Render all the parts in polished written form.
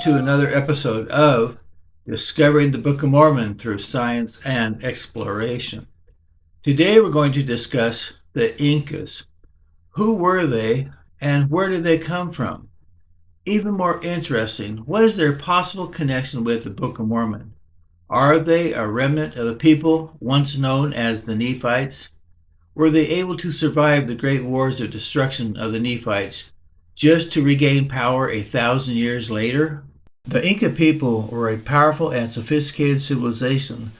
to another episode of Discovering the Book of Mormon through Science and Exploration. Today we're going to discuss the Incas. Who were they and where did they come from? Even more interesting, what is their possible connection with the Book of Mormon? Are they a remnant of the people once known as the Nephites? Were they able to survive the great wars of destruction of the Nephites just to regain power 1,000 years later? The Inca people were a powerful and sophisticated civilization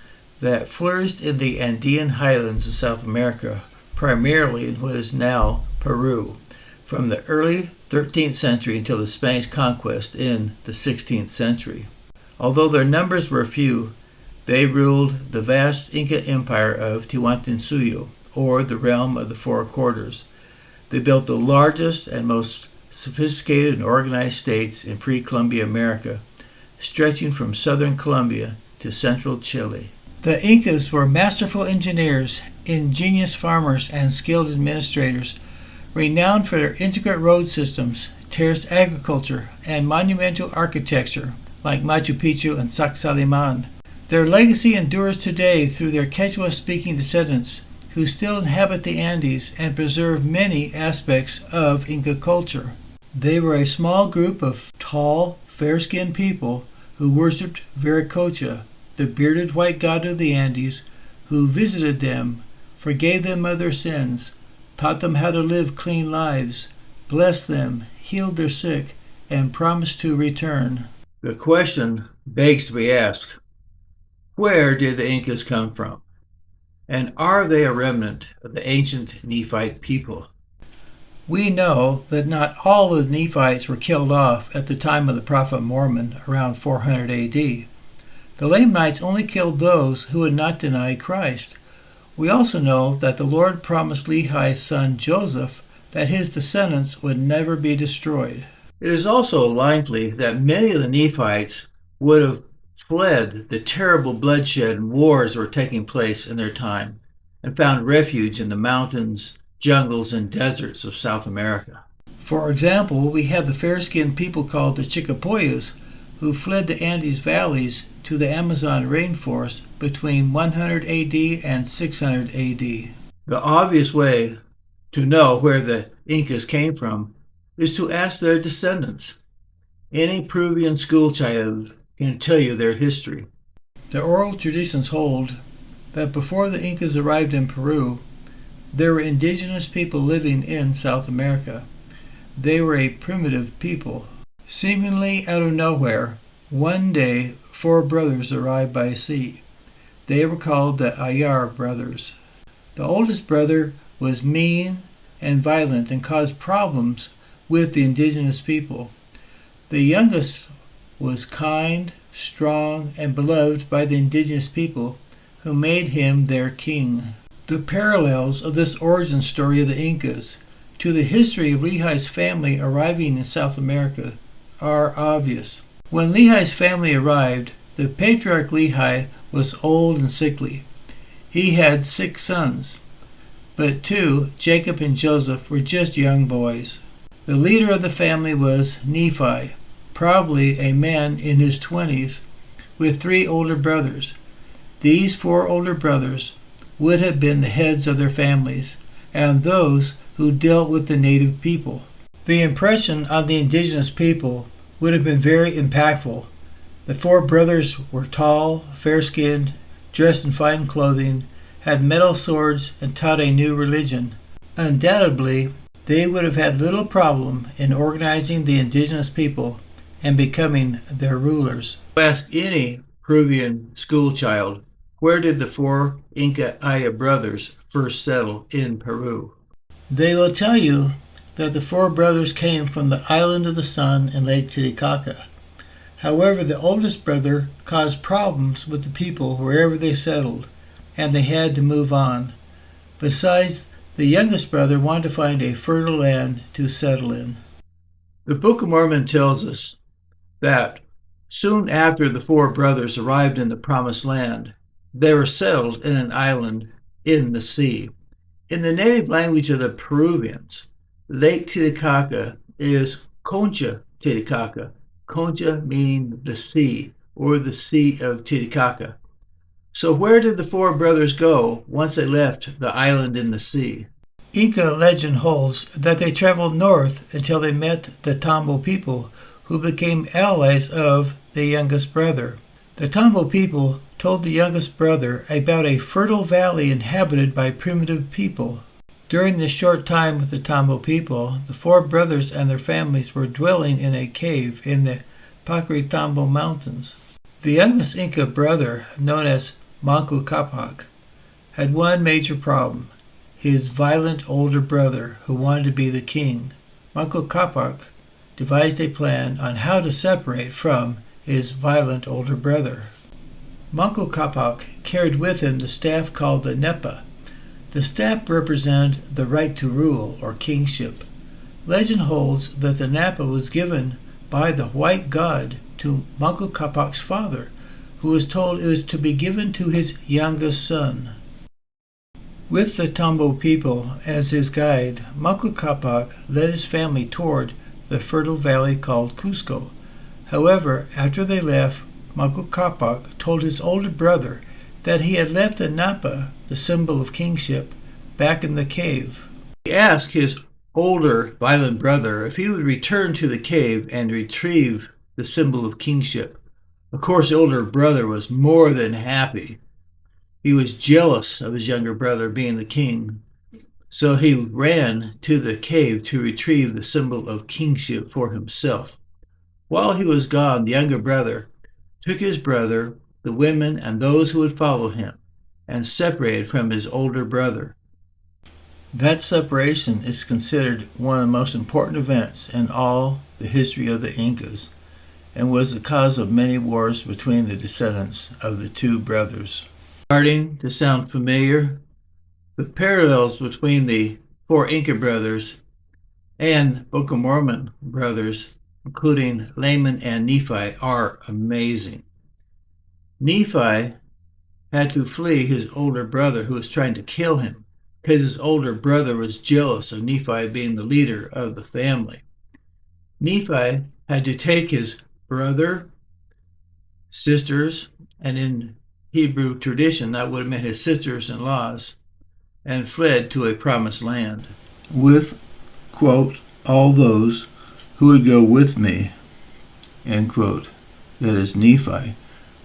that flourished in the Andean highlands of South America, primarily in what is now Peru, from the early 13th century until the Spanish conquest in the 16th century. Although their numbers were few, they ruled the vast Inca Empire of Tiwantinsuyo, or the realm of the Four Quarters. They built the largest and most sophisticated and organized states in pre-Columbian America, stretching from southern Colombia to central Chile. The Incas were masterful engineers, ingenious farmers, and skilled administrators, renowned for their intricate road systems, terraced agriculture, and monumental architecture like Machu Picchu and Sacsayhuaman. Their legacy endures today through their Quechua-speaking descendants, who still inhabit the Andes and preserve many aspects of Inca culture. They were a small group of tall, fair-skinned people who worshipped Viracocha, the bearded white god of the Andes, who visited them, forgave them of their sins, taught them how to live clean lives, blessed them, healed their sick, and promised to return. The question begs to be asked, where did the Incas come from? And are they a remnant of the ancient Nephite people? We know that not all of the Nephites were killed off at the time of the prophet Mormon around 400 AD. The Lamanites only killed those who would not deny Christ. We also know that the Lord promised Lehi's son Joseph that his descendants would never be destroyed. It is also likely that many of the Nephites would have fled the terrible bloodshed and wars that were taking place in their time and found refuge in the mountains, jungles, and deserts of South America. For example, we have the fair-skinned people called the Chicapoyas, who fled the Andes valleys to the Amazon rainforest between 100 AD and 600 AD. The obvious way to know where the Incas came from is to ask their descendants. Any Peruvian schoolchild can tell you their history. The oral traditions hold that before the Incas arrived in Peru, there were indigenous people living in South America. They were a primitive people. Seemingly out of nowhere, one day 4 brothers arrived by sea. They were called the Ayar brothers. The oldest brother was mean and violent and caused problems with the indigenous people. The youngest was kind, strong, and beloved by the indigenous people, who made him their king. The parallels of this origin story of the Incas to the history of Lehi's family arriving in South America are obvious. When Lehi's family arrived, the patriarch Lehi was old and sickly. He had 6 sons, but 2, Jacob and Joseph, were just young boys. The leader of the family was Nephi, probably a man in his 20s, with 3 older brothers. These 4 older brothers would have been the heads of their families, and those who dealt with the native people. The impression on the indigenous people would have been very impactful. The 4 brothers were tall, fair-skinned, dressed in fine clothing, had metal swords, and taught a new religion. Undoubtedly, they would have had little problem in organizing the indigenous people and becoming their rulers. Ask any Peruvian schoolchild, where did the 4 Inca Aya brothers first settle in Peru? They will tell you that the 4 brothers came from the island of the sun in Lake Titicaca. However, the oldest brother caused problems with the people wherever they settled, and they had to move on. Besides, the youngest brother wanted to find a fertile land to settle in. The Book of Mormon tells us that soon after the 4 brothers arrived in the Promised Land, they were settled in an island in the sea. In the native language of the Peruvians, Lake Titicaca is Concha Titicaca. Concha meaning the sea, or the Sea of Titicaca. So where did the four brothers go once they left the island in the sea? Inca legend holds that they traveled north until they met the Tambo people, who became allies of the youngest brother. The Tambo people told the youngest brother about a fertile valley inhabited by primitive people. During this short time with the Tambo people, the four brothers and their families were dwelling in a cave in the Pacritambo Mountains. The youngest Inca brother, known as Manco Capac, had one major problem: his violent older brother, who wanted to be the king. Manco Capac devised a plan on how to separate from his violent older brother. Manco Capac carried with him the staff called the nepa. The staff represented the right to rule, or kingship. Legend holds that the napa was given by the white god to Manco Capac's father, who was told it was to be given to his youngest son. With the Tambo people as his guide, Manco Capac led his family toward the fertile valley called Cusco. However, after they left, Manco Capac told his older brother that he had left the napa, the symbol of kingship, back in the cave. He asked his older violent brother if he would return to the cave and retrieve the symbol of kingship. Of course, the older brother was more than happy. He was jealous of his younger brother being the king, so he ran to the cave to retrieve the symbol of kingship for himself. While he was gone, the younger brother took his brother, the women, and those who would follow him, and separated from his older brother. That separation is considered one of the most important events in all the history of the Incas, and was the cause of many wars between the descendants of the two brothers. Starting to sound familiar? The parallels between the four Inca brothers and Book of Mormon brothers, including Laman and Nephi, are amazing. Nephi had to flee his older brother, who was trying to kill him, because his older brother was jealous of Nephi being the leader of the family. Nephi had to take his brother, sisters, and in Hebrew tradition that would have meant his sisters-in-laws, and fled to a promised land with, quote, all those who would go with me, end quote. That is Nephi.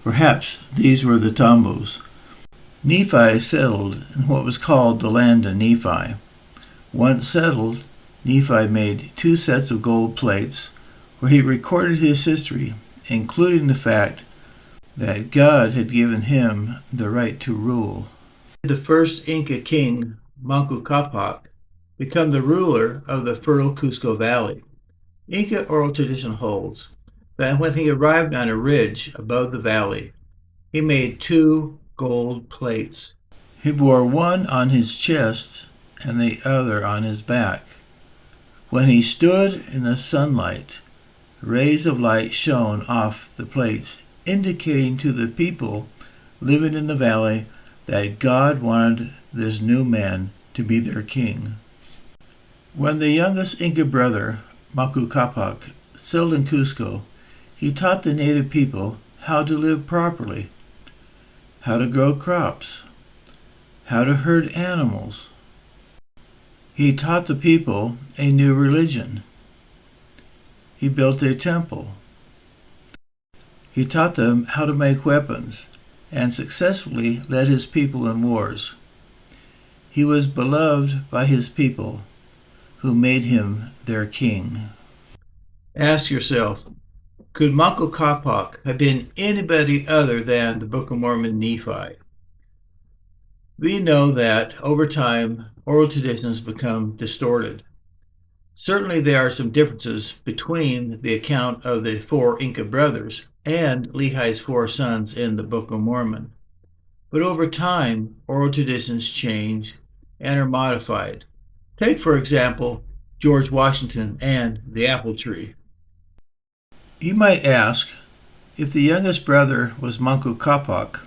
Perhaps these were the Tambos. Nephi settled in what was called the land of Nephi. Once settled, Nephi made 2 sets of gold plates where he recorded his history, including the fact that God had given him the right to rule. The first Inca king, Manco Capac, became the ruler of the fertile Cusco Valley. Inca oral tradition holds that when he arrived on a ridge above the valley, he made 2 gold plates. He wore one on his chest and the other on his back. When he stood in the sunlight, rays of light shone off the plates, indicating to the people living in the valley that God wanted this new man to be their king. When the youngest Inca brother, Manco Capac, settled in Cusco, he taught the native people how to live properly, how to grow crops, how to herd animals. He taught the people a new religion. He built a temple. He taught them how to make weapons and successfully led his people in wars. He was beloved by his people, who made him their king. Ask yourself, could Manco Capac have been anybody other than the Book of Mormon Nephi? We know that over time, oral traditions become distorted. Certainly there are some differences between the account of the 4 Inca brothers and Lehi's 4 sons in the Book of Mormon. But over time, oral traditions change and are modified. Take, for example, George Washington and the apple tree. You might ask, if the youngest brother was Manco Capac,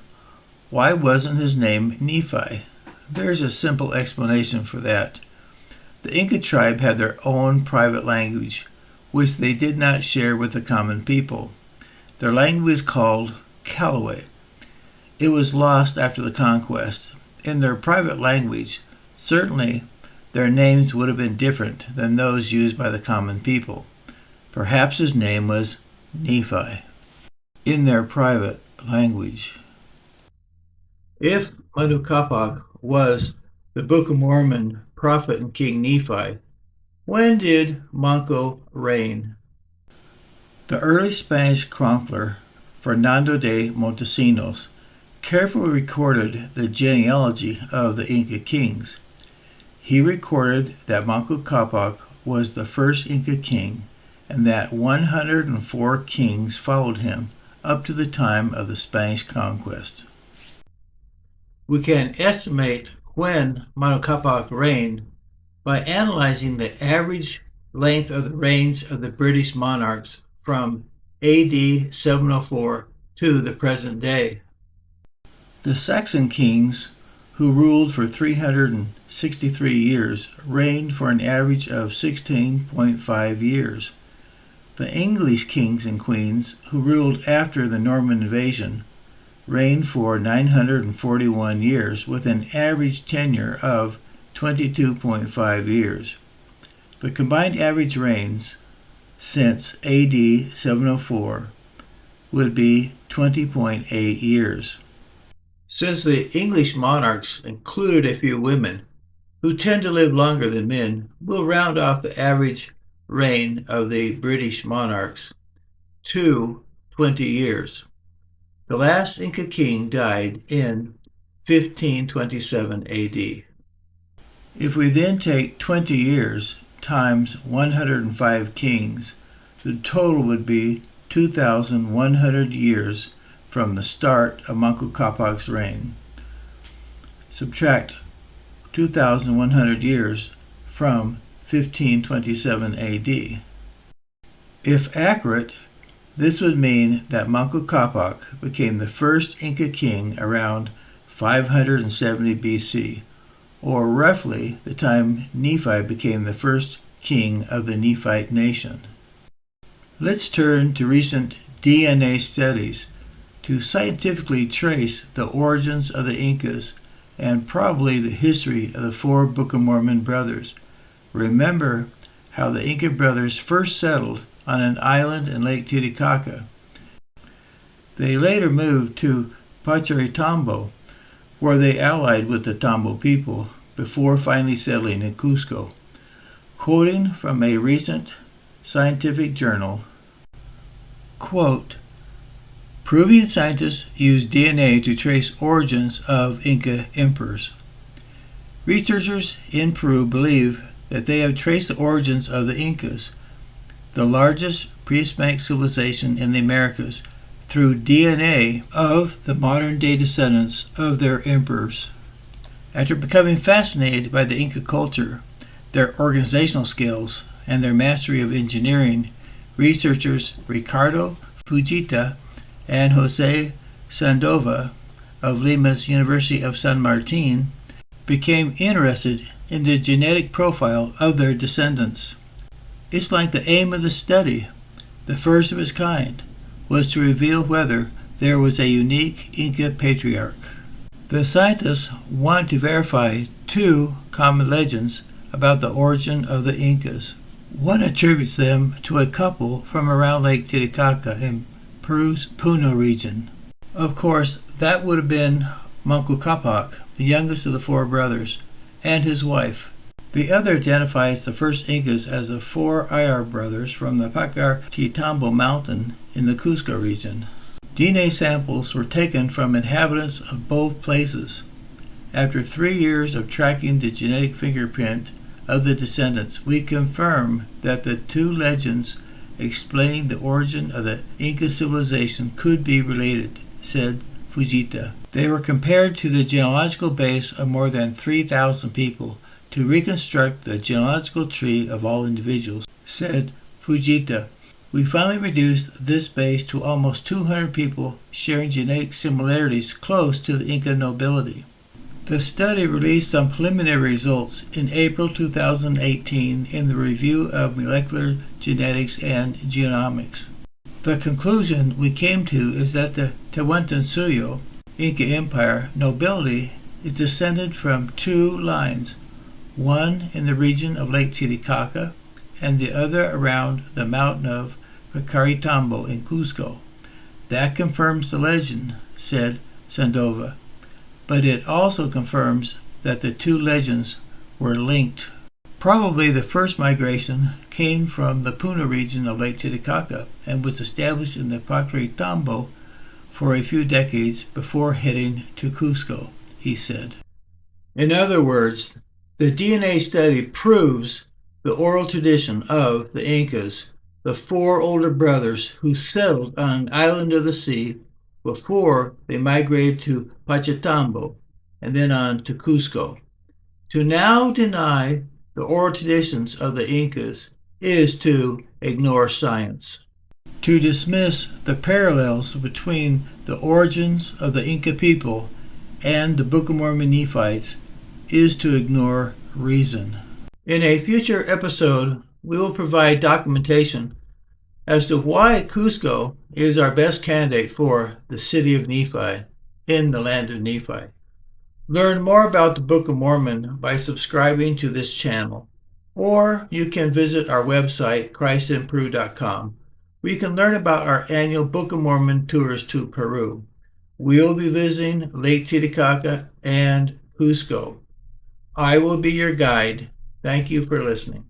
why wasn't his name Nephi? There's a simple explanation for that. The Inca tribe had their own private language, which they did not share with the common people. Their language was called Callaway. It was lost after the conquest. In their private language, certainly their names would have been different than those used by the common people. Perhaps his name was Nephi. In their private language. If Mandu Kapak was the Book of Mormon prophet and King Nephi, when did Manco reign? The early Spanish chronicler Fernando de Montesinos carefully recorded the genealogy of the Inca kings. He recorded that Manco Capac was the first Inca king and that 104 kings followed him up to the time of the Spanish conquest. We can estimate when Manco Capac reigned by analyzing the average length of the reigns of the British monarchs from AD 704 to the present day. The Saxon kings, who ruled for 363 years, reigned for an average of 16.5 years. The English kings and queens, who ruled after the Norman invasion, reigned for 941 years with an average tenure of 22.5 years. The combined average reigns since AD 704 would be 20.8 years. Since the English monarchs included a few women, who tend to live longer than men, we'll round off the average reign of the British monarchs to 20 years. The last Inca king died in 1527 AD. If we then take 20 years times 105 kings, the total would be 2,100 years from the start of Manco Capac's reign. Subtract 2,100 years from 1527 AD. If accurate, this would mean that Manco Capac became the first Inca king around 570 BC, or roughly the time Nephi became the first king of the Nephite nation. Let's turn to recent DNA studies to scientifically trace the origins of the Incas and probably the history of the four Book of Mormon brothers. Remember how the Inca brothers first settled on an island in Lake Titicaca. They later moved to Pacharitambo, where they allied with the Tambo people before finally settling in Cusco. Quoting from a recent scientific journal, quote, Peruvian scientists use DNA to trace origins of Inca emperors. Researchers in Peru believe that they have traced the origins of the Incas, the largest pre-Hispanic civilization in the Americas, through DNA of the modern-day descendants of their emperors. After becoming fascinated by the Inca culture, their organizational skills, and their mastery of engineering, researchers Ricardo Fujita and Jose Sandova of Lima's University of San Martin became interested in the genetic profile of their descendants. It's like the aim of the study, the first of its kind, was to reveal whether there was a unique Inca patriarch. The scientists want to verify two common legends about the origin of the Incas. One attributes them to a couple from around Lake Titicaca in Peru's Puno region. Of course, that would have been Manco Capac, the youngest of the four brothers, and his wife. The other identifies the first Incas as the four Ayar brothers from the Pacharitambo mountain in the Cusco region. DNA samples were taken from inhabitants of both places. After 3 years of tracking the genetic fingerprint of the descendants, we confirm that the two legends explaining the origin of the Inca civilization could be related, said Fujita. They were compared to the genealogical base of more than 3,000 people to reconstruct the genealogical tree of all individuals, said Fujita. We finally reduced this base to almost 200 people sharing genetic similarities close to the Inca nobility. The study released some preliminary results in April 2018 in the Review of Molecular Genetics and Genomics. The conclusion we came to is that the Tawantinsuyo, Inca Empire, nobility is descended from two lines, one in the region of Lake Titicaca and the other around the mountain of Caritambo in Cusco. That confirms the legend, said Sandova, but it also confirms that the two legends were linked. Probably the first migration came from the Puna region of Lake Titicaca and was established in the Caritambo for a few decades before heading to Cusco, he said. In other words, the DNA study proves the oral tradition of the Incas, the four older brothers who settled on an island of the sea before they migrated to Pachatambo and then on to Cusco. To now deny the oral traditions of the Incas is to ignore science. To dismiss the parallels between the origins of the Inca people and the Book of Mormon Nephites is to ignore reason. In a future episode, we will provide documentation as to why Cusco is our best candidate for the city of Nephi in the land of Nephi. Learn more about the Book of Mormon by subscribing to this channel, or you can visit our website, christinperu.com, where you can learn about our annual Book of Mormon tours to Peru. We will be visiting Lake Titicaca and Cusco. I will be your guide. Thank you for listening.